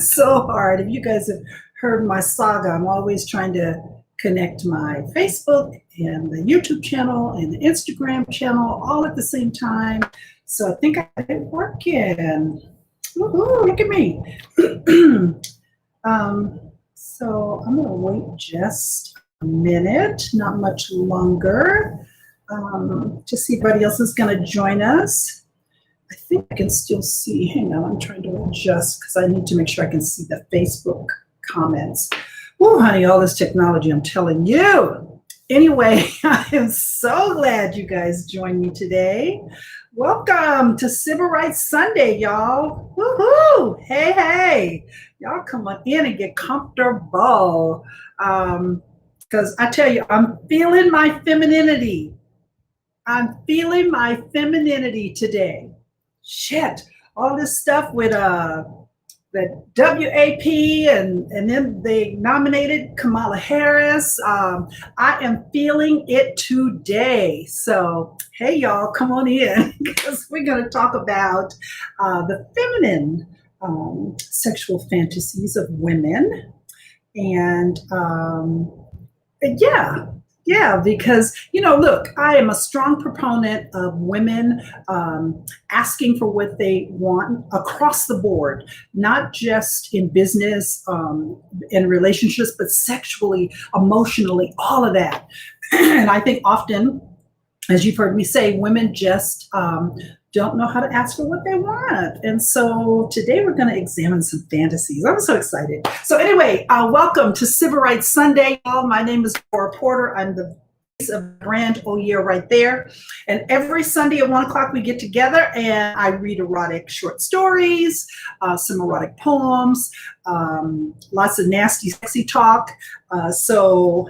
So hard. If you guys have heard my saga, I'm always trying to connect my Facebook and the YouTube channel and the Instagram channel all at the same time. So I think I got it working. Woohoo, look at me. So I'm gonna wait just a minute, not much longer, to see if anybody else is gonna join us. I think I can still see, hang on, I'm trying to adjust because I need to make sure I can see the Facebook comments. Oh, honey, all this technology, I'm telling you. Anyway, I am so glad you guys joined me today. Welcome to Sybarite Sunday, y'all. Woohoo! Hey, hey. Y'all come on in and get comfortable. Because I tell you, I'm feeling my femininity. I'm feeling my femininity today. Shit, all this stuff with the WAP and then they nominated Kamala Harris. I am feeling it today. So, hey, y'all, come on in because we're going to talk about the feminine sexual fantasies of women. And yeah, because, look, I am a strong proponent of women asking for what they want across the board, not just in business, in relationships, but sexually, emotionally, all of that. And I think often, as you've heard me say, women just don't know how to ask for what they want. And so today we're going to examine some fantasies. I'm so excited. So anyway, welcome to Sybarite Sunday. My name is Laura Porter. I'm the face of brand Oh Yeah right there. And every Sunday at 1 o'clock we get together and I read erotic short stories, some erotic poems, lots of nasty, sexy talk. So,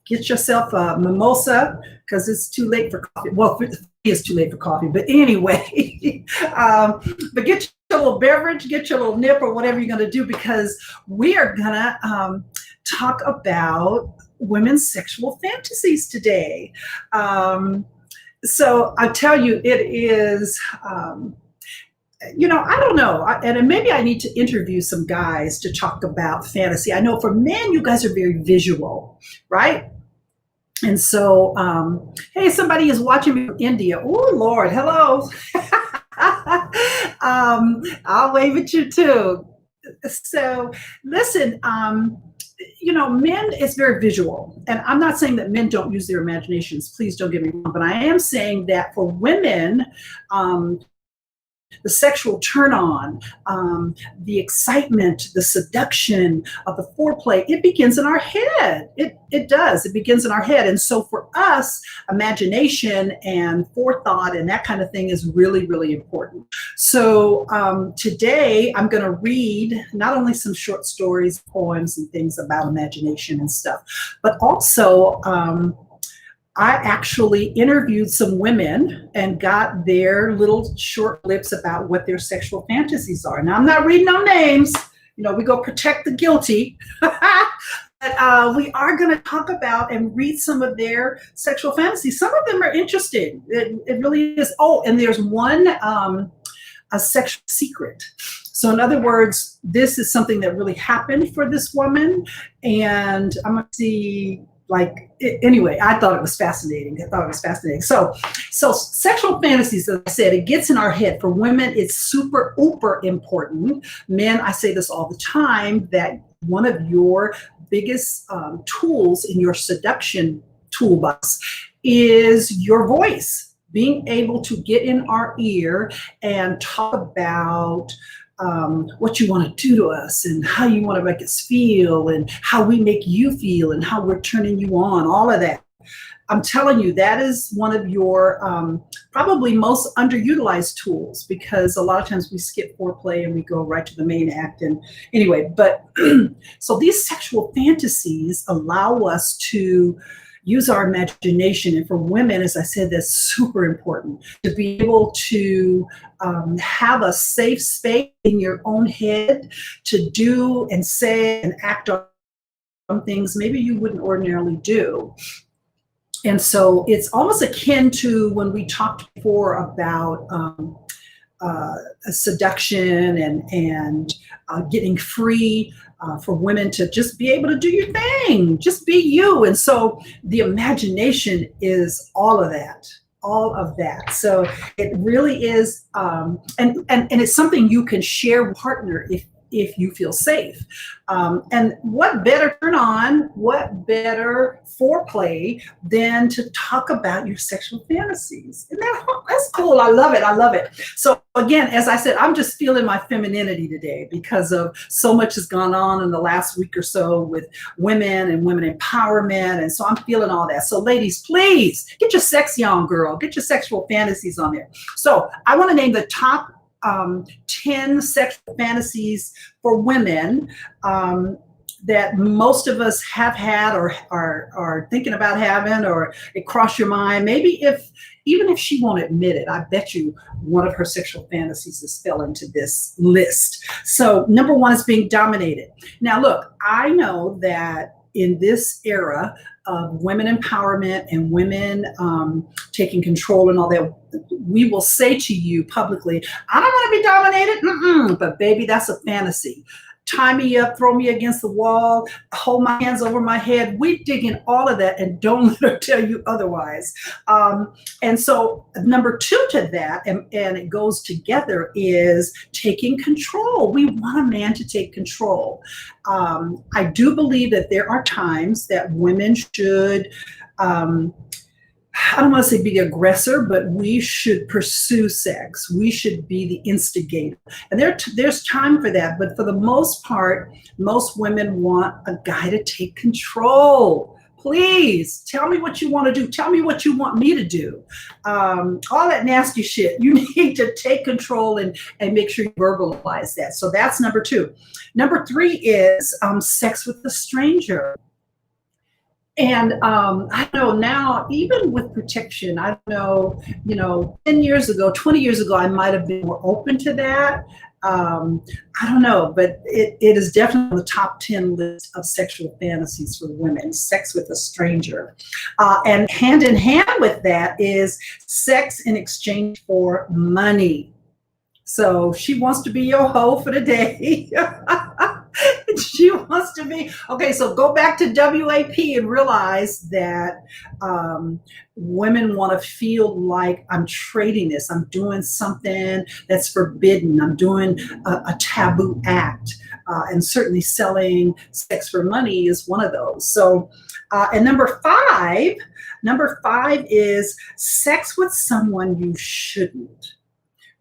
get yourself a mimosa because it's too late for coffee. Well, it is too late for coffee, but anyway, but get your little beverage, get your little nip or whatever you're going to do because we are going to talk about women's sexual fantasies today. So I tell you, it is... I don't know. And maybe I need to interview some guys to talk about fantasy. I know for men, you guys are very visual, right? And so, hey, somebody is watching me from India. Oh, Lord, hello. I'll wave at you too. So listen, men is very visual. And I'm not saying that men don't use their imaginations. Please don't get me wrong. But I am saying that for women, the sexual turn on, the excitement, the seduction of the foreplay, it begins in our head. It does. It begins in our head. And so for us, imagination and forethought and that kind of thing is really, really important. So today I'm going to read not only some short stories, poems, and things about imagination and stuff, but also I actually interviewed some women and got their little short clips about what their sexual fantasies are. Now, I'm not reading no names. We go protect the guilty. But we are going to talk about and read some of their sexual fantasies. Some of them are interesting. It really is. Oh, and there's one, a sexual secret. So in other words, this is something that really happened for this woman. And I'm going to see... anyway, I thought it was fascinating. So sexual fantasies, as I said, it gets in our head. For women, it's super, uber important. Men, I say this all the time, that one of your biggest tools in your seduction toolbox is your voice. Being able to get in our ear and talk about what you want to do to us and how you want to make us feel and how we make you feel and how we're turning you on, all of that. I'm telling you, that is one of your probably most underutilized tools because a lot of times we skip foreplay and we go right to the main act. And anyway, but so these sexual fantasies allow us to use our imagination. And for women, as I said, that's super important to be able to have a safe space in your own head to do and say and act on things maybe you wouldn't ordinarily do. And so it's almost akin to when we talked before about seduction and getting free for women to just be able to do your thing, just be you. And so the imagination is all of that. All of that. So it really is, and it's something you can share with a partner if you feel safe. And what better turn on, what better foreplay than to talk about your sexual fantasies? And that's cool. I love it. I love it. So again, as I said, I'm just feeling my femininity today because of so much has gone on in the last week or so with women and women empowerment. And so I'm feeling all that. So ladies, please get your sexy on, girl. Get your sexual fantasies on there. So I want to name the top 10 sexual fantasies for women that most of us have had or are thinking about having, or it crossed your mind. Maybe even if she won't admit it, I bet you one of her sexual fantasies has fell into this list. So number one is being dominated. Now look, I know that in this era of women empowerment and women taking control and all that, we will say to you publicly, I don't want to be dominated, but baby, that's a fantasy. Tie me up, throw me against the wall, hold my hands over my head. We dig in all of that and don't let her tell you otherwise. And so number two to that, and it goes together, is taking control. We want a man to take control. I do believe that there are times that women should, I don't want to say be the aggressor, but we should pursue sex. We should be the instigator. And there's time for that. But for the most part, most women want a guy to take control. Please tell me what you want to do. Tell me what you want me to do. All that nasty shit. You need to take control and make sure you verbalize that. So that's number two. Number three is sex with a stranger. And I know now, even with protection, I know, 10 years ago, 20 years ago, I might have been more open to that. I don't know, but it is definitely on the top 10 list of sexual fantasies for women, sex with a stranger. And hand in hand with that is sex in exchange for money. So she wants to be your hoe for the day. She wants to be, okay, so go back to WAP and realize that women want to feel like I'm trading this. I'm doing something that's forbidden. I'm doing a taboo act. And certainly selling sex for money is one of those. So, and number five is sex with someone you shouldn't.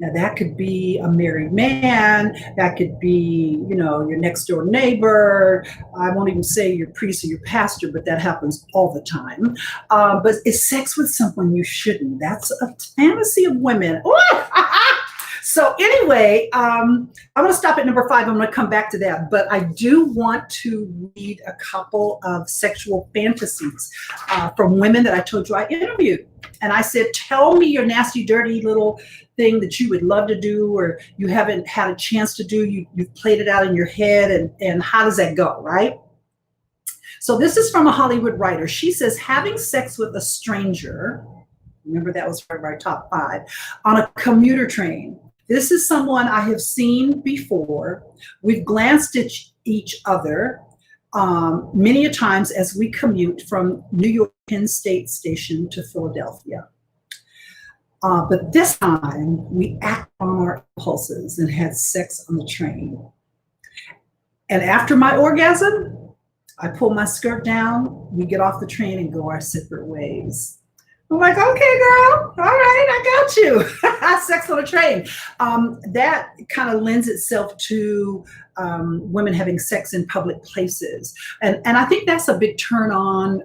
Now that could be a married man, that could be, your next door neighbor. I won't even say your priest or your pastor, but that happens all the time. But it's sex with someone you shouldn't. That's a fantasy of women. So anyway, I'm going to stop at number five. I'm going to come back to that. But I do want to read a couple of sexual fantasies from women that I told you I interviewed. And I said, tell me your nasty, dirty little thing that you would love to do or you haven't had a chance to do. You've played it out in your head, and how does that go, right? So this is from a Hollywood writer. She says, having sex with a stranger, remember that was part of our top five, on a commuter train. This is someone I have seen before. We've glanced at each other many a times as we commute from New York Penn State Station to Philadelphia. But this time we act on our impulses and had sex on the train. And after my orgasm, I pull my skirt down, we get off the train and go our separate ways. I'm like, okay, girl, all right, I got you. Sex on a train. That kind of lends itself to women having sex in public places. And I think that's a big turn on,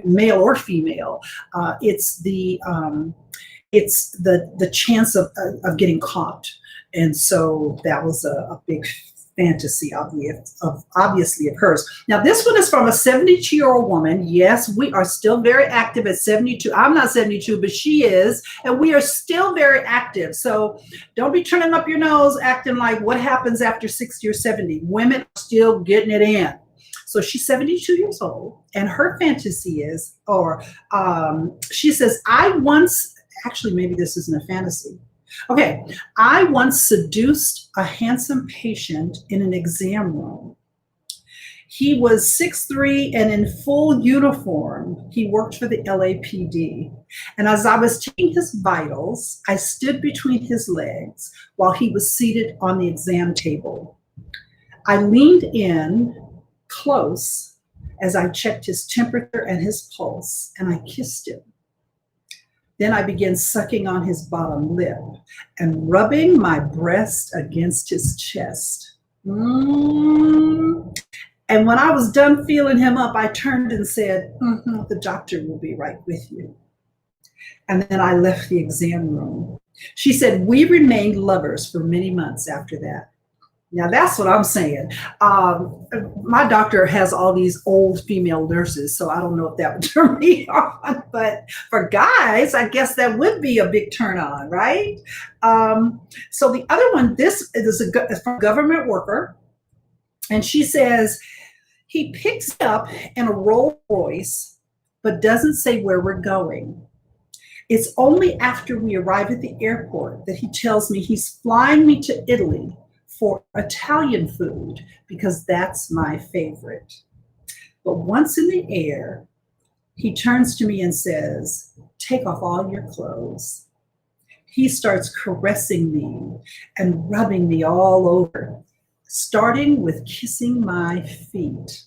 male or female. It's the chance of getting caught. And so that was a big fantasy, obviously of hers. Now, this one is from a 72-year-old woman. Yes, we are still very active at 72. I'm not 72, but she is, and we are still very active. So don't be turning up your nose acting like what happens after 60 or 70. Women are still getting it in. So she's 72 years old, and her fantasy is, she says, actually, maybe this isn't a fantasy. Okay, I once seduced a handsome patient in an exam room. He was 6'3" and in full uniform. He worked for the LAPD. And as I was taking his vitals, I stood between his legs while he was seated on the exam table. I leaned in close as I checked his temperature and his pulse, and I kissed him. Then I began sucking on his bottom lip and rubbing my breast against his chest. And when I was done feeling him up, I turned and said, the doctor will be right with you. And then I left the exam room. She said, we remained lovers for many months after that. Now that's what I'm saying. My doctor has all these old female nurses, so I don't know if that would turn me on, but for guys, I guess that would be a big turn on, right? So the other one, this is a government worker, and she says, he picks up in a Rolls Royce, but doesn't say where we're going. It's only after we arrive at the airport that he tells me he's flying me to Italy for Italian food because that's my favorite. But once in the air, he turns to me and says, take off all your clothes. He starts caressing me and rubbing me all over, starting with kissing my feet.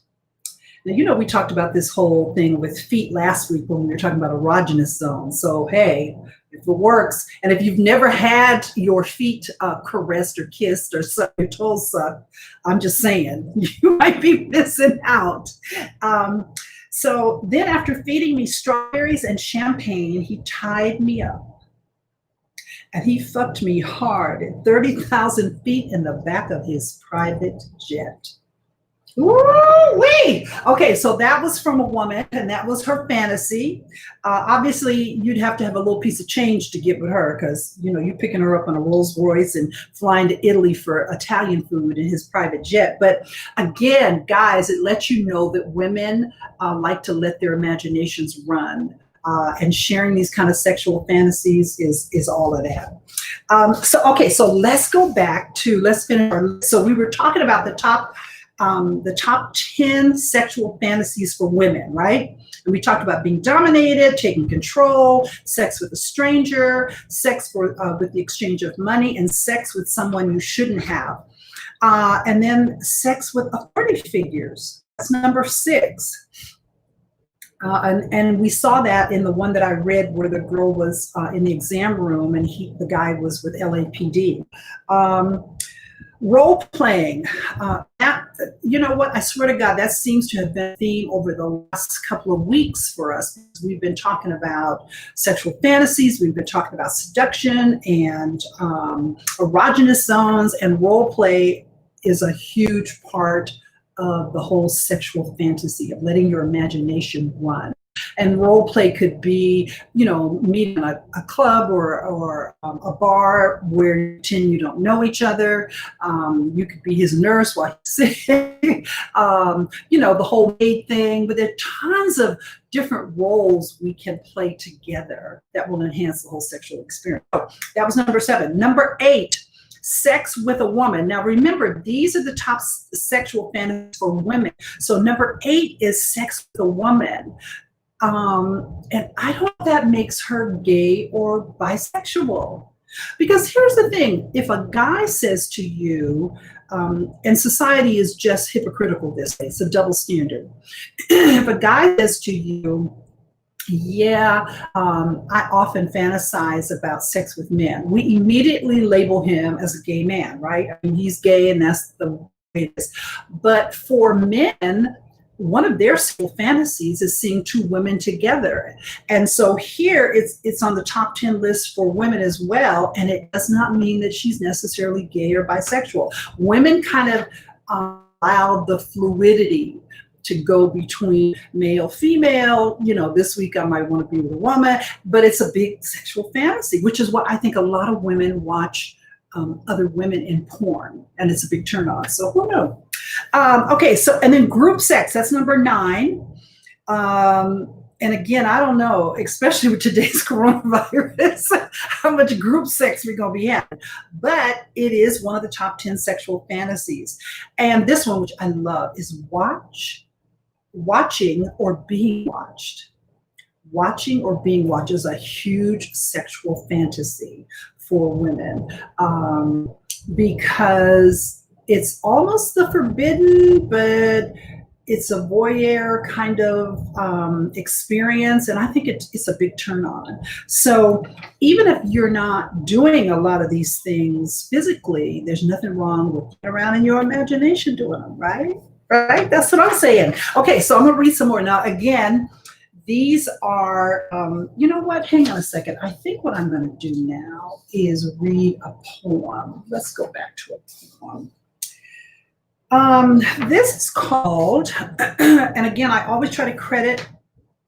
Now, you know, we talked about this whole thing with feet last week when we were talking about erogenous zones. So, hey, if it works, and if you've never had your feet caressed or kissed or your toes sucked, I'm just saying, you might be missing out. So then after feeding me strawberries and champagne, he tied me up. And he fucked me hard at 30,000 feet in the back of his private jet. Woo-wee! Okay, so that was from a woman, and that was her fantasy. Obviously, you'd have to have a little piece of change to get with her because, you know, you're picking her up on a Rolls Royce and flying to Italy for Italian food in his private jet. But again, guys, it lets you know that women like to let their imaginations run. And sharing these kind of sexual fantasies is all of that. So let's go back to, let's finish our list. So we were talking about the top 10 sexual fantasies for women, right? And we talked about being dominated, taking control, sex with a stranger, sex with the exchange of money, and sex with someone you shouldn't have. And then sex with authority figures. That's number 6. And we saw that in the one that I read where the girl was in the exam room and the guy was with LAPD. Role playing, you know what, I swear to God, that seems to have been a theme over the last couple of weeks for us. We've been talking about sexual fantasies, we've been talking about seduction and erogenous zones, and role play is a huge part of the whole sexual fantasy of letting your imagination run. And role play could be, you know, meeting at a club or a bar where you pretend you don't know each other. You could be his nurse while he's sick, you know, the whole maid thing. But there are tons of different roles we can play together that will enhance the whole sexual experience. So that was number 7. Number 8. Sex with a woman. Now remember, these are the top sexual fantasies for women. So number 8 is sex with a woman. And I don't know if that makes her gay or bisexual. Because here's the thing, if a guy says to you, and society is just hypocritical this way, it's a double standard. If a guy says to you, yeah, I often fantasize about sex with men, we immediately label him as a gay man, right? I mean, he's gay and that's the way it is. But for men, one of their sexual fantasies is seeing 2 women together. And so here it's on the top 10 list for women as well. And it does not mean that she's necessarily gay or bisexual. Women kind of allow the fluidity to go between male, female, you know, this week I might want to be with a woman, but it's a big sexual fantasy, which is what I think a lot of women watch other women in porn, and it's a big turn on. So who knows? Okay, so, and then group sex, that's number 9. And And again, I don't know, especially with today's coronavirus, how much group sex we're going to be having. But it is one of the top 10 sexual fantasies. And this one, which I love, is watching or being watched. Watching or being watched is a huge sexual fantasy for women, because it's almost the forbidden, but it's a voyeur kind of experience, and I think it's a big turn on. So even if you're not doing a lot of these things physically, there's nothing wrong with getting around in your imagination doing them, right? Right? That's what I'm saying. Okay, so I'm gonna read some more. Now, again, these are, you know what? Hang on a second. I think what I'm gonna do now is read a poem. Let's go back to a poem. This is called, and again, I always try to credit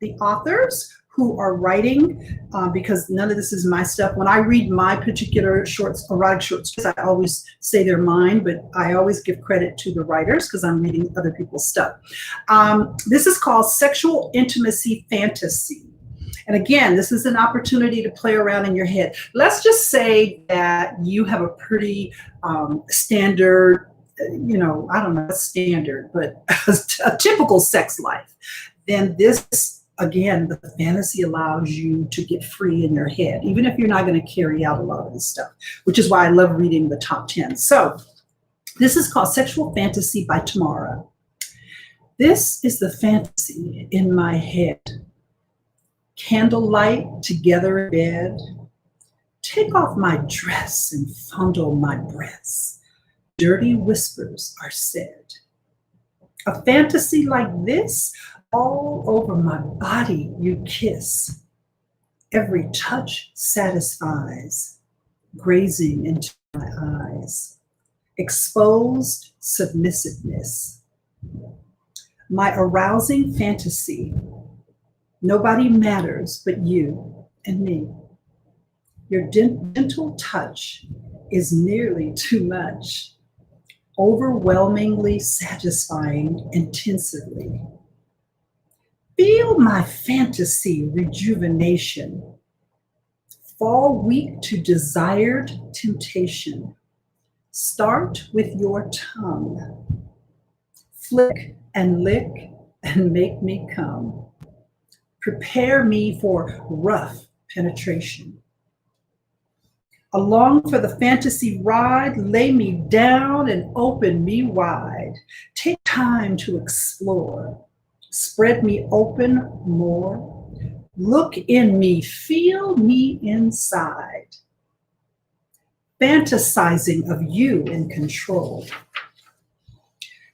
the authors who are writing, because none of this is my stuff. When I read my particular shorts, erotic shorts, I always say they're mine, but I always give credit to the writers because I'm reading other people's stuff. This is called Sexual Intimacy Fantasy. And again, this is an opportunity to play around in your head. Let's just say that you have a pretty standard, you know, I don't know, standard, but a typical sex life. Then this, again, the fantasy allows you to get free in your head, even if you're not going to carry out a lot of this stuff, which is why I love reading the top 10. So this is called Sexual Fantasy by Tamara. This is the fantasy in my head. Candlelight together in bed. Take off my dress and fondle my breasts. Dirty whispers are said. A fantasy like this, all over my body you kiss. Every touch satisfies, grazing into my eyes. Exposed submissiveness. My arousing fantasy. Nobody matters but you and me. Your gentle touch is nearly too much. Overwhelmingly satisfying intensively. Feel my fantasy rejuvenation. Fall weak to desired temptation. Start with your tongue. Flick and lick and make me come. Prepare me for rough penetration. Along for the fantasy ride, lay me down and open me wide. Take time to explore. Spread me open more. Look in me, feel me inside. Fantasizing of you in control.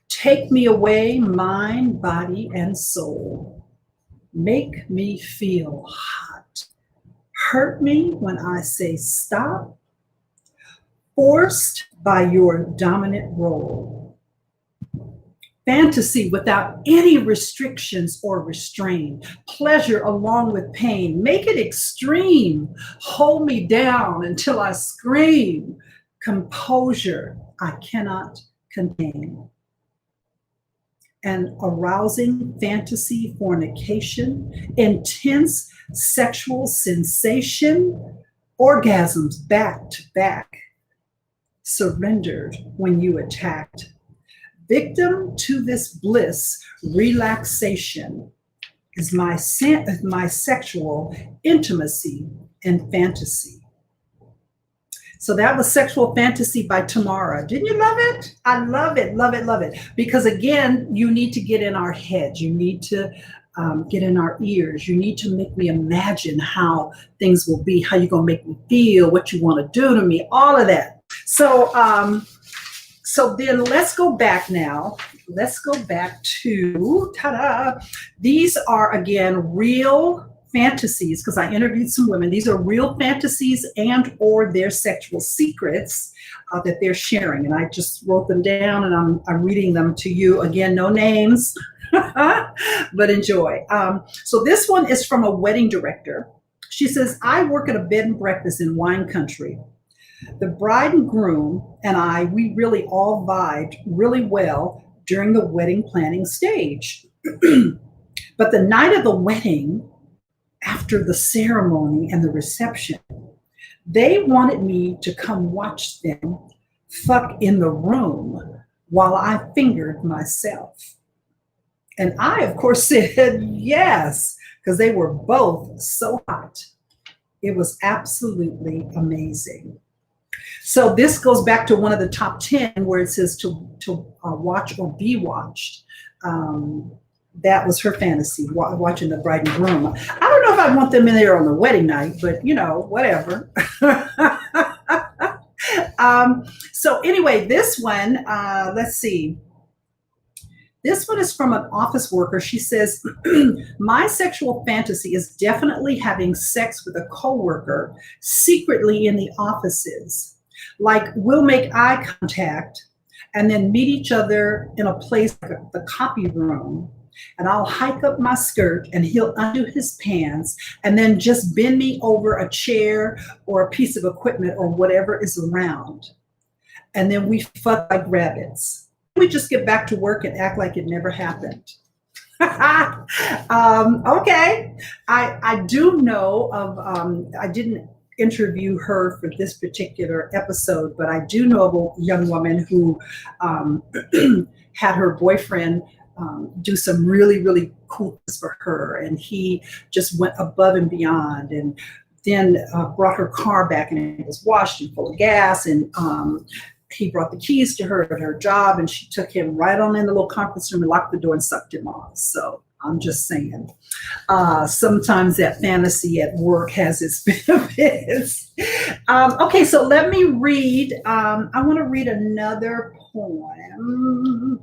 Take me away, mind, body, and soul. Make me feel hot. Hurt me when I say stop. Forced by your dominant role. Fantasy without any restrictions or restraint. Pleasure along with pain. Make it extreme. Hold me down until I scream. Composure I cannot contain. An arousing fantasy fornication. Intense sexual sensation. Orgasms back to back. Surrendered when you attacked. Victim to this bliss, relaxation is my sexual intimacy and fantasy. So that was Sexual Fantasy by Tamara. Didn't you love it? I love it, love it, love it. Because again, you need to get in our heads. You need to get in our ears. You need to make me imagine how things will be, how you're going to make me feel, what you want to do to me, all of that. So, so then let's go back now. Let's go back to, ta-da. These are, again, real fantasies, because I interviewed some women. These are real fantasies and or their sexual secrets that they're sharing. And I just wrote them down and I'm reading them to you. Again, no names, but enjoy. So this one is from a wedding director. She says, I work at a bed and breakfast in wine country. The bride and groom and I, we really all vibed really well during the wedding planning stage. But the night of the wedding, after the ceremony and the reception, they wanted me to come watch them fuck in the room while I fingered myself. And I, of course, said yes, because they were both so hot. It was absolutely amazing. So this goes back to one of the top 10 where it says to watch or be watched. That was her fantasy, watching the bride and groom. I don't know if I want them in there on the wedding night, but whatever. So anyway, this one, let's see. This one is from an office worker. She says, my sexual fantasy is definitely having sex with a coworker secretly in the offices. Like we'll make eye contact and then meet each other in a place like the copy room. And I'll hike up my skirt and he'll undo his pants and then just bend me over a chair or a piece of equipment or whatever is around. And then we fuck like rabbits. We just get back to work and act like it never happened. Okay. I do know of, I didn't interview her for this particular episode, but I do know of a young woman who had her boyfriend do some really, really cool things for her. And he just went above and beyond and then brought her car back and it was washed and full of gas. And he brought the keys to her at her job and she took him right on in the little conference room and locked the door and sucked him off. So I'm just saying, sometimes that fantasy at work has its benefits. Okay, so let me read. I want to read another poem.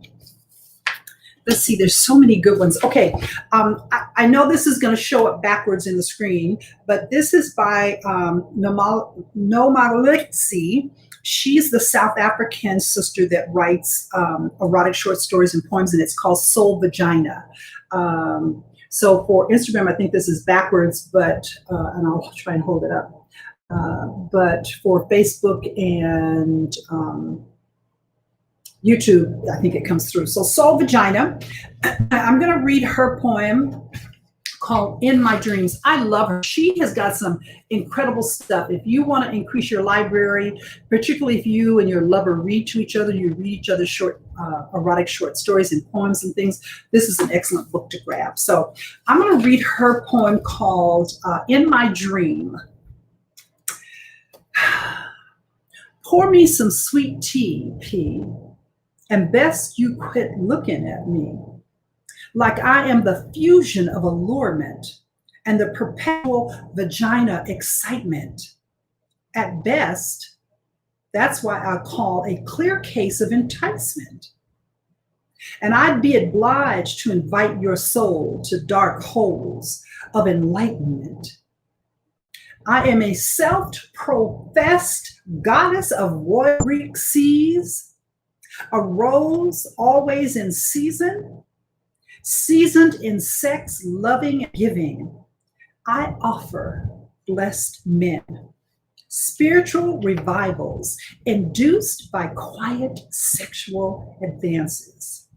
Let's see, there's so many good ones. Okay, I know this is going to show up backwards in the screen, but this is by Nomaliksi. She's the South African sister that writes erotic short stories and poems, and it's called Soul Vagina. So for Instagram, I think this is backwards, but, and I'll try and hold it up. But for Facebook and YouTube, I think it comes through. So Soul Vagina, I'm going to read her poem called In My Dreams. I love her. She has got some incredible stuff. If you want to increase your library, particularly if you and your lover read to each other, you read each other's short, erotic short stories and poems and things, this is an excellent book to grab. So I'm going to read her poem called In My Dream. Pour me some sweet tea, P, and best you quit looking at me like I am the fusion of allurement and the perpetual vagina excitement. At best, that's why I call a clear case of enticement. And I'd be obliged to invite your soul to dark holes of enlightenment. I am a self-professed goddess of royal Greek seas, a rose always in season, seasoned in sex, loving, and giving. I offer blessed men spiritual revivals induced by quiet sexual advances.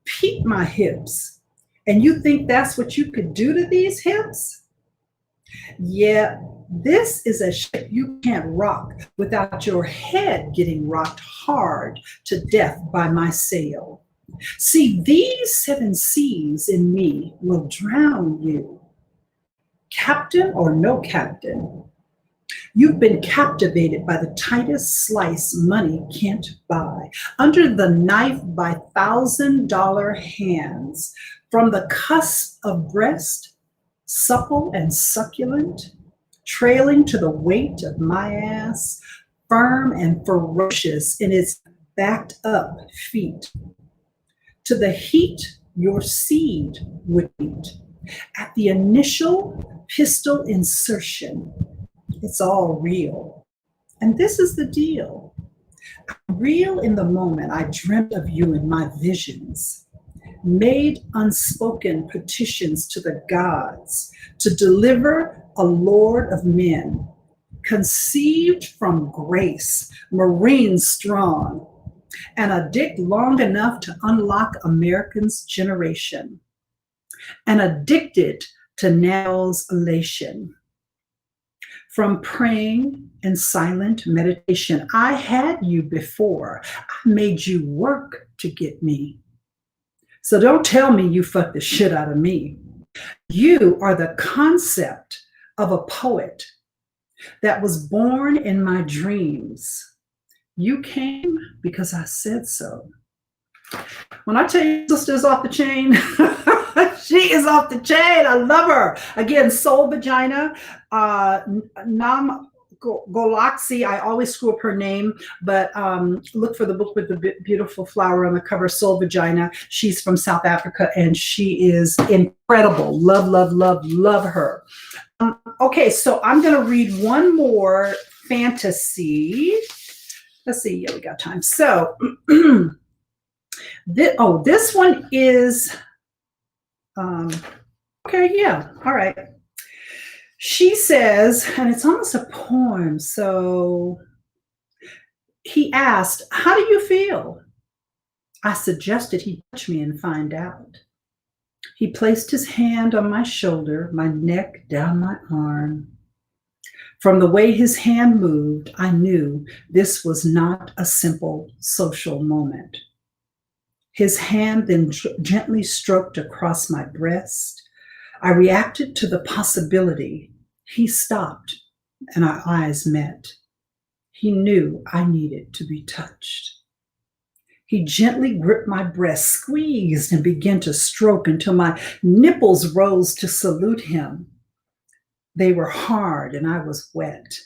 Peep my hips, and you think that's what you could do to these hips? Yeah, this is a ship you can't rock without your head getting rocked hard to death by my sail. See, these 7 seas in me will drown you. Captain or no captain, you've been captivated by the tightest slice money can't buy, under the knife by $1,000 hands, from the cusp of breast, supple and succulent, trailing to the weight of my ass, firm and ferocious in its backed up feet. To the heat your seed would eat at the initial pistol insertion. It's all real. And this is the deal. Real in the moment I dreamt of you in my visions, made unspoken petitions to the gods to deliver a lord of men, conceived from grace, marine strong, and a dick long enough to unlock Americans' generation. and addicted to Nell's elation. From praying and silent meditation, I had you before. I made you work to get me. So don't tell me you fucked the shit out of me. You are the concept of a poet that was born in my dreams. You came because I said so. When I tell you sister's off the chain, she is off the chain. I love her. Again, Soul Vagina, Nam Golaxi. I always screw up her name, but look for the book with the beautiful flower on the cover, Soul Vagina. She's from South Africa, and she is incredible. Love, love, love, love her. Okay, so I'm going to read one more fantasy. Let's see. Yeah, we got time. So, this one is, okay, yeah, all right. She says, and it's almost a poem. So he asked, how do you feel? I suggested he touch me and find out. He placed his hand on my shoulder, my neck, down my arm. From the way his hand moved, I knew this was not a simple social moment. His hand then gently stroked across my breast. I reacted to the possibility. He stopped and our eyes met. He knew I needed to be touched. He gently gripped my breast, squeezed, and began to stroke until my nipples rose to salute him. They were hard and I was wet.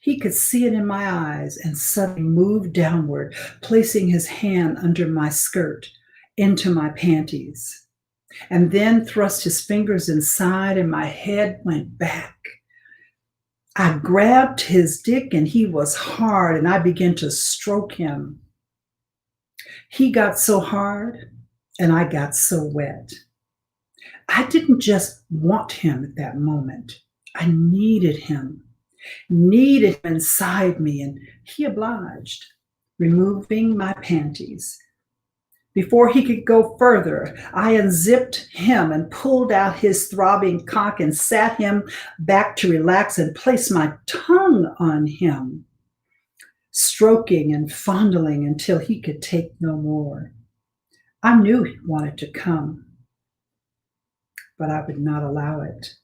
He could see it in my eyes and suddenly moved downward, placing his hand under my skirt into my panties, and then thrust his fingers inside and my head went back. I grabbed his dick and he was hard and I began to stroke him. He got so hard and I got so wet. I didn't just want him at that moment. I needed him inside me, and he obliged, removing my panties. Before he could go further, I unzipped him and pulled out his throbbing cock and sat him back to relax and placed my tongue on him, stroking and fondling until he could take no more. I knew he wanted to come, but I would not allow it.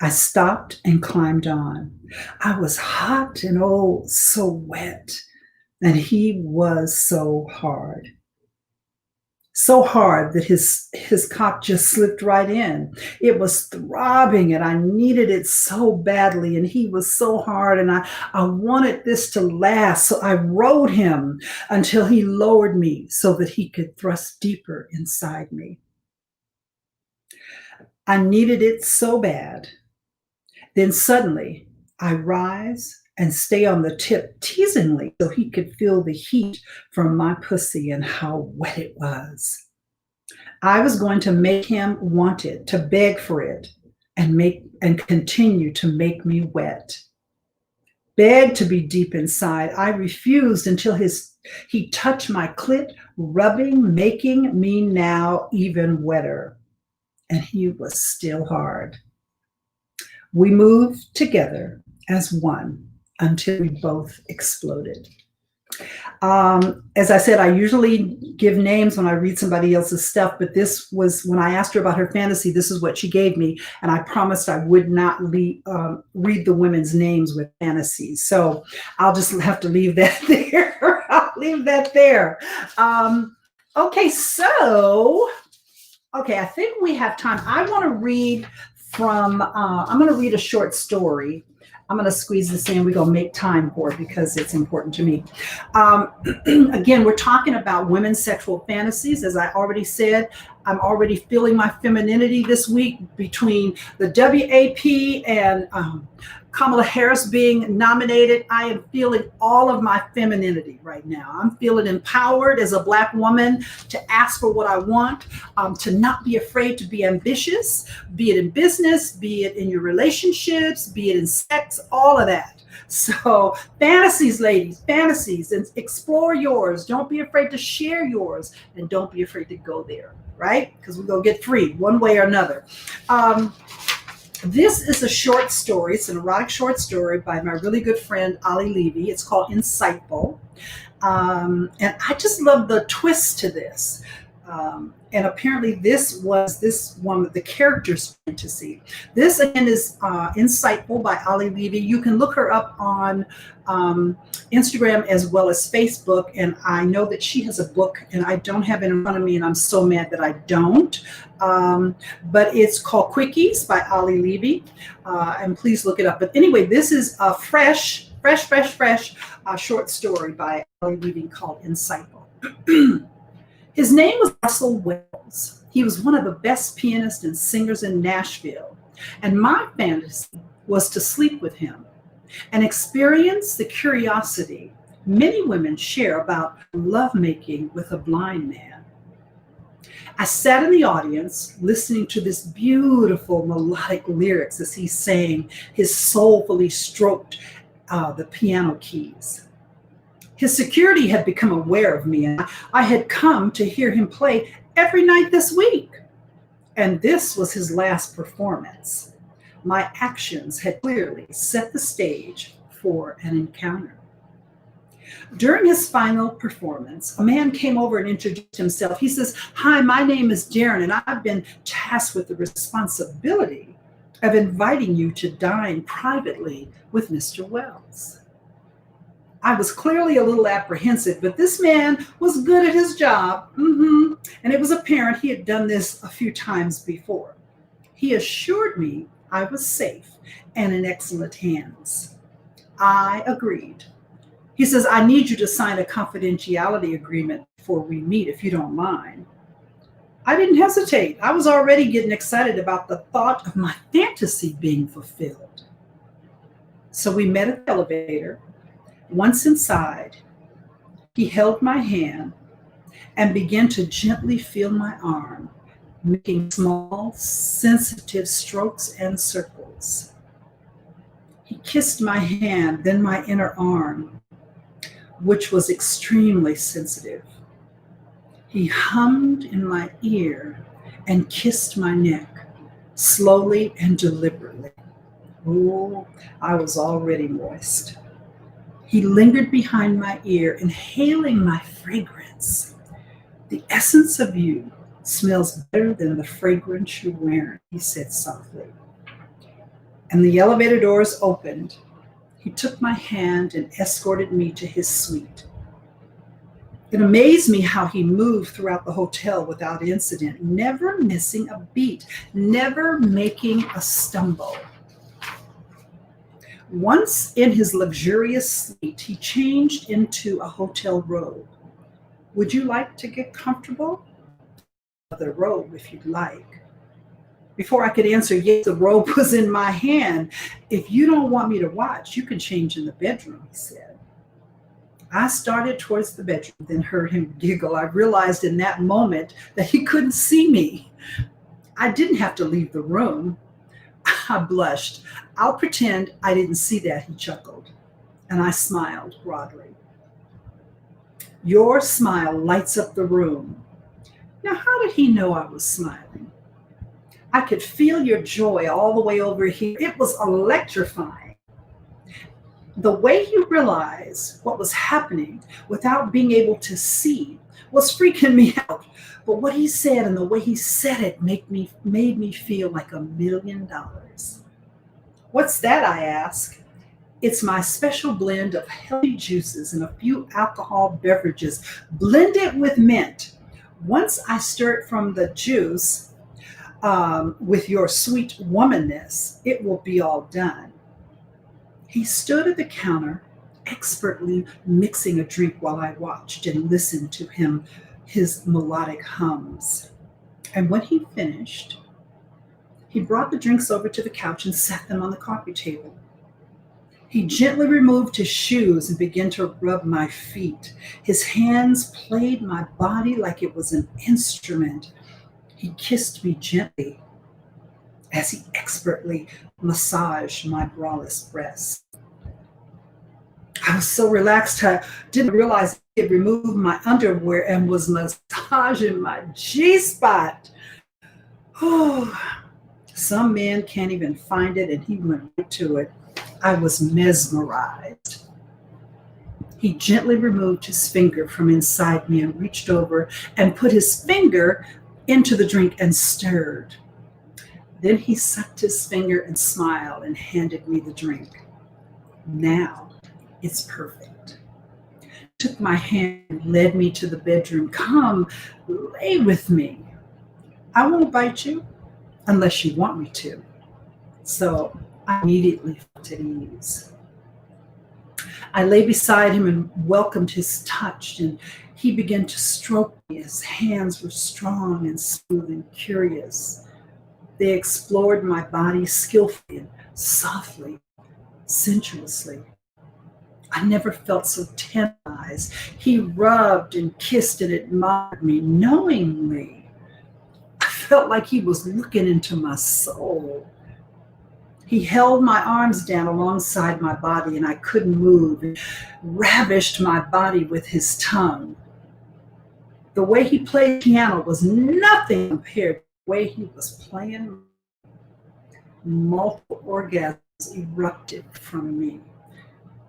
I stopped and climbed on. I was hot and oh, so wet, and he was so hard. So hard that his cock just slipped right in. It was throbbing and I needed it so badly, and he was so hard and I wanted this to last. So I rode him until he lowered me so that he could thrust deeper inside me. I needed it so bad. Then suddenly I rise and stay on the tip teasingly so he could feel the heat from my pussy and how wet it was. I was going to make him want it, to beg for it, and continue to make me wet. Beg to be deep inside. I refused until he touched my clit, rubbing, making me now even wetter. And he was still hard. We moved together as one until we both exploded. As I said, I usually give names when I read somebody else's stuff, but this was, when I asked her about her fantasy, this is what she gave me, and I promised I would not read the women's names with fantasies. So I'll just have to leave that there. I'll leave that there. Okay, so, I think we have time. I want to read from, I'm going to read a short story. I'm going to squeeze this in. We're going to make time for it because it's important to me. Again, we're talking about women's sexual fantasies. As I already said, I'm already feeling my femininity this week between the WAP and Kamala Harris being nominated. I am feeling all of my femininity right now. I'm feeling empowered as a Black woman to ask for what I want, to not be afraid to be ambitious, be it in business, be it in your relationships, be it in sex. sex, all of that. So fantasies, ladies, fantasies, and explore yours. Don't be afraid to share yours, and don't be afraid to go there, right? Because we're going to get free one way or another. This is a short story. It's an erotic short story by my really good friend, Ali Levy. It's called Insightful. And I just love the twist to this. And apparently this was this one of the characters' fantasy. This again is Insightful by Ali Levy. You can look her up on Instagram as well as Facebook. And I know that she has a book, and I don't have it in front of me, and I'm so mad that I don't. But it's called Quickies by Ali Levy. And please look it up. But anyway, this is a fresh short story by Ali Levy called Insightful. His name was Russell Wells. He was one of the best pianists and singers in Nashville. And my fantasy was to sleep with him and experience the curiosity many women share about lovemaking with a blind man. I sat in the audience listening to this beautiful melodic lyrics as he sang, his soulfully stroked the piano keys. His security had become aware of me, and I had come to hear him play every night this week. And this was his last performance. My actions had clearly set the stage for an encounter. During his final performance, a man came over and introduced himself. He says, "Hi, my name is Darren, and I've been tasked with the responsibility of inviting you to dine privately with Mr. Wells." I was clearly a little apprehensive, but this man was good at his job. And it was apparent he had done this a few times before. He assured me I was safe and in excellent hands. I agreed. He says, "I need you to sign a confidentiality agreement before we meet, if you don't mind." I didn't hesitate. I was already getting excited about the thought of my fantasy being fulfilled. So we met at the elevator. Once inside, he held my hand and began to gently feel my arm, making small, sensitive strokes and circles. He kissed my hand, then my inner arm, which was extremely sensitive. He hummed in my ear and kissed my neck, slowly and deliberately. Oh, I was already moist. He lingered behind my ear, inhaling my fragrance. "The essence of you smells better than the fragrance you're wearing," he said softly. And the elevator doors opened. He took my hand and escorted me to his suite. It amazed me how he moved throughout the hotel without incident, never missing a beat, never making a stumble. Once in his luxurious suite, he changed into a hotel robe. "Would you like to get comfortable?" "The robe, if you'd like." Before I could answer yes, the robe was in my hand. "If you don't want me to watch, you can change in the bedroom," he said. I started towards the bedroom, then heard him giggle. I realized in that moment that he couldn't see me. I didn't have to leave the room. I blushed. "I'll pretend I didn't see that," he chuckled. And I smiled broadly. "Your smile lights up the room." Now, how did he know I was smiling? I could feel your joy all the way over here. It was electrifying. The way he realized what was happening without being able to see was freaking me out. But what he said and the way he said it made me feel like $1 million. "What's that?" I asked. "It's my special blend of healthy juices and a few alcohol beverages blended with mint. Once I stir it from the juice with your sweet womanness, it will be all done." He stood at the counter, expertly mixing a drink while I watched and listened to his melodic hums. And when he finished, he brought the drinks over to the couch and set them on the coffee table. He gently removed his shoes and began to rub my feet. His hands played my body like it was an instrument. He kissed me gently as he expertly massaged my braless breast. I was so relaxed, I didn't realize he had removed my underwear and was massaging my G-spot. Oh, some men can't even find it, and he went right to it. I was mesmerized. He gently removed his finger from inside me and reached over and put his finger into the drink and stirred. Then he sucked his finger and smiled and handed me the drink. Now it's perfect. Took my hand and led me to the bedroom. Come, lay with me. I won't bite you unless you want me to. So I immediately felt at ease. I lay beside him and welcomed his touch, and he began to stroke me. His hands were strong and smooth and curious. They explored my body skillfully and softly, sensuously. I never felt so tantalized. He rubbed and kissed and admired me knowingly. I felt like he was looking into my soul. He held my arms down alongside my body and I couldn't move, and ravished my body with his tongue. The way he played piano was nothing compared to the way he was playing. Multiple orgasms erupted from me,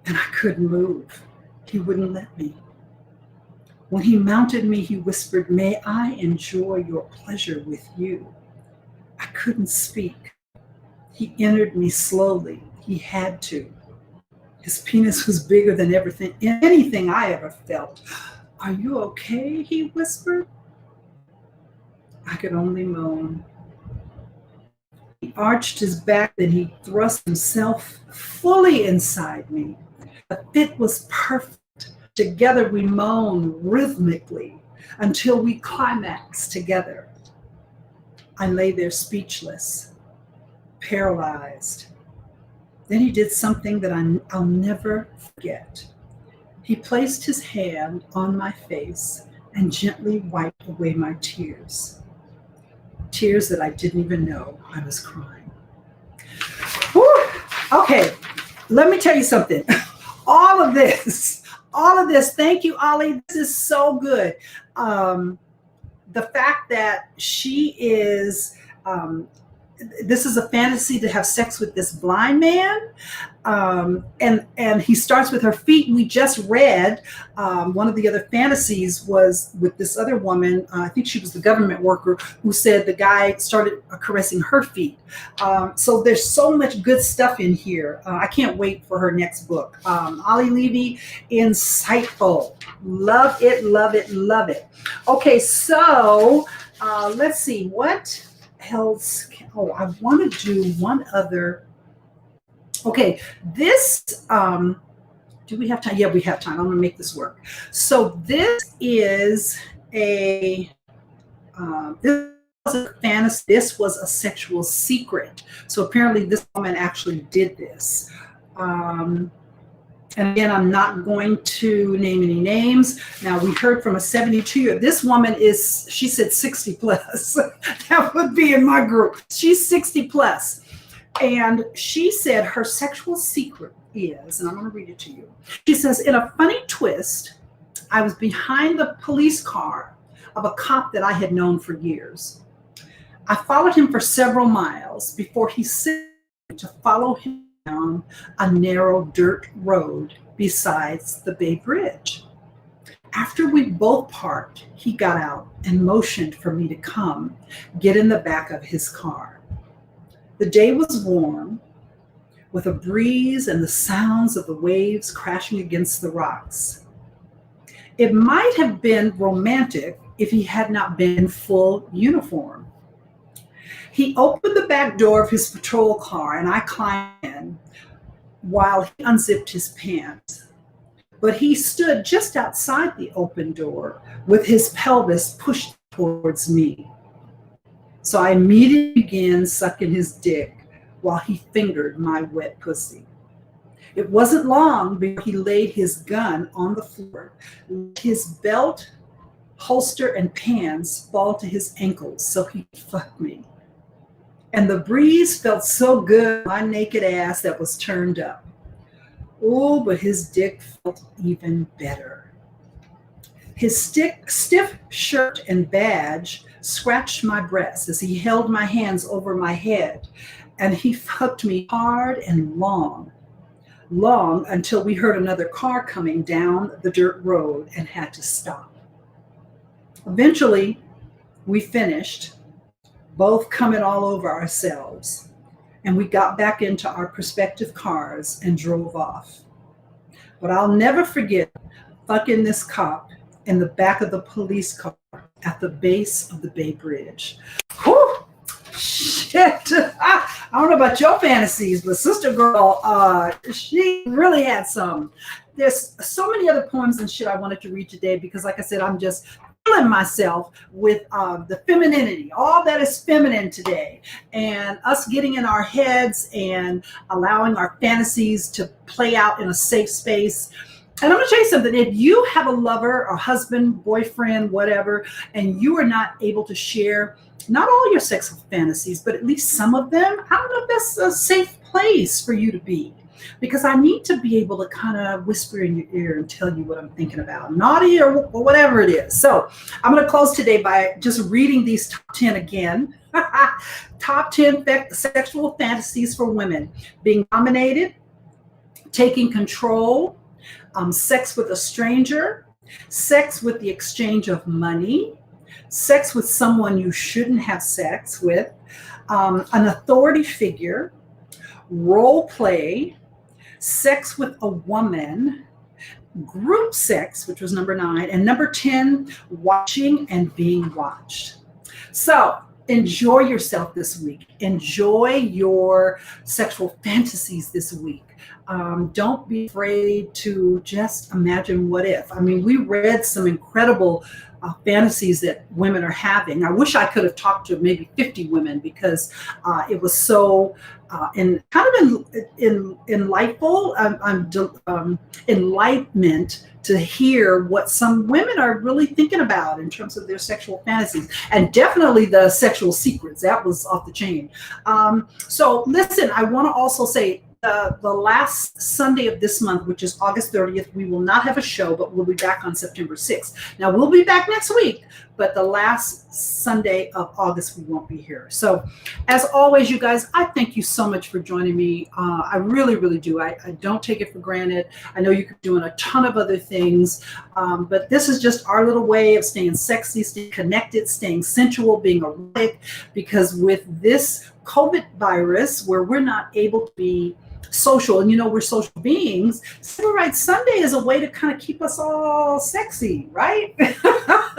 and I couldn't move. He wouldn't let me. When he mounted me, he whispered, "May I enjoy your pleasure with you?" I couldn't speak. He entered me slowly. He had to. His penis was bigger than anything I ever felt. "Are you okay?" he whispered. I could only moan. He arched his back, then he thrust himself fully inside me. The fit was perfect. Together we moaned rhythmically until we climaxed together. I lay there speechless, paralyzed. Then he did something that I'll never forget. He placed his hand on my face and gently wiped away my tears. Tears that I didn't even know I was crying. Whew. Okay, let me tell you something. All of this, thank you, Ollie. This is so good. The fact that she is, this is a fantasy to have sex with this blind man. And he starts with her feet. We just read one of the other fantasies was with this other woman. I think she was the government worker who said the guy started caressing her feet. So there's so much good stuff in here. I can't wait for her next book. Ollie Levy, insightful. Love it, love it, love it. Okay, so let's see. What else? I want to do one other. Okay, this, do we have time? Yeah, we have time. I'm going to make this work. So this is this was a fantasy. This was a sexual secret. So apparently this woman actually did this. And again, I'm not going to name any names. Now, we heard from a 72-year. This woman is, she said 60 plus. That would be in my group. She's 60 plus. And she said her sexual secret is, and I'm going to read it to you. She says, in a funny twist, I was behind the police car of a cop that I had known for years. I followed him for several miles before he said to follow him down a narrow dirt road besides the Bay Bridge. After we both parked, he got out and motioned for me to come get in the back of his car. The day was warm, with a breeze and the sounds of the waves crashing against the rocks. It might have been romantic if he had not been in full uniform. He opened the back door of his patrol car and I climbed in while he unzipped his pants. But he stood just outside the open door with his pelvis pushed towards me. So I immediately began sucking his dick while he fingered my wet pussy. It wasn't long before he laid his gun on the floor, let his belt, holster, and pants fall to his ankles so he could fuck me. And the breeze felt so good on my naked ass that was turned up. Oh, but his dick felt even better. His stiff shirt and badge scratched my breast as he held my hands over my head, and he fucked me hard and long until we heard another car coming down the dirt road and had to stop. Eventually, we finished, both coming all over ourselves, and we got back into our respective cars and drove off. But I'll never forget fucking this cop in the back of the police car at the base of the Bay Bridge. Whew! Shit. I don't know about your fantasies, but Sister Girl, she really had some. There's so many other poems and shit I wanted to read today because, like I said, I'm just feeling myself with the femininity, all that is feminine today, and us getting in our heads and allowing our fantasies to play out in a safe space. And I'm going to tell you something. If you have a lover, a husband, boyfriend, whatever, and you are not able to share not all your sexual fantasies, but at least some of them, I don't know if that's a safe place for you to be. Because I need to be able to kind of whisper in your ear and tell you what I'm thinking about, naughty or whatever it is. So I'm going to close today by just reading these top 10 again. Top 10 sexual fantasies for women: being dominated, taking control, sex with a stranger, sex with the exchange of money, sex with someone you shouldn't have sex with, an authority figure, role play, sex with a woman, group sex, which was number 9, and number 10, watching and being watched. So enjoy yourself this week. Enjoy your sexual fantasies this week. Don't be afraid to just imagine what if. I mean, we read some incredible fantasies that women are having. I wish I could have talked to maybe 50 women because it was so enlightenment to hear what some women are really thinking about in terms of their sexual fantasies, and definitely the sexual secrets. That was off the chain. So listen, I want to also say the last Sunday of this month, which is August 30th, we will not have a show, but we'll be back on September 6th. Now, we'll be back next week, but the last Sunday of August, we won't be here. So as always, you guys, I thank you so much for joining me. I really, really do. I don't take it for granted. I know you could be doing a ton of other things, but this is just our little way of staying sexy, staying connected, staying sensual, being erotic, because with this COVID virus, where we're not able to be social, and you know we're social beings, Sybarite Sunday is a way to kind of keep us all sexy, right?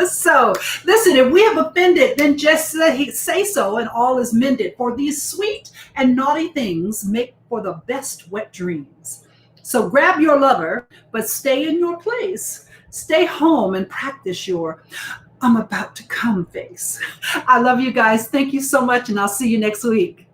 So listen, if we have offended, then just say so, and all is mended. For these sweet and naughty things make for the best wet dreams. So grab your lover, but stay in your place. Stay home and practice your I'm about to come face. I love you guys. Thank you so much, and I'll see you next week.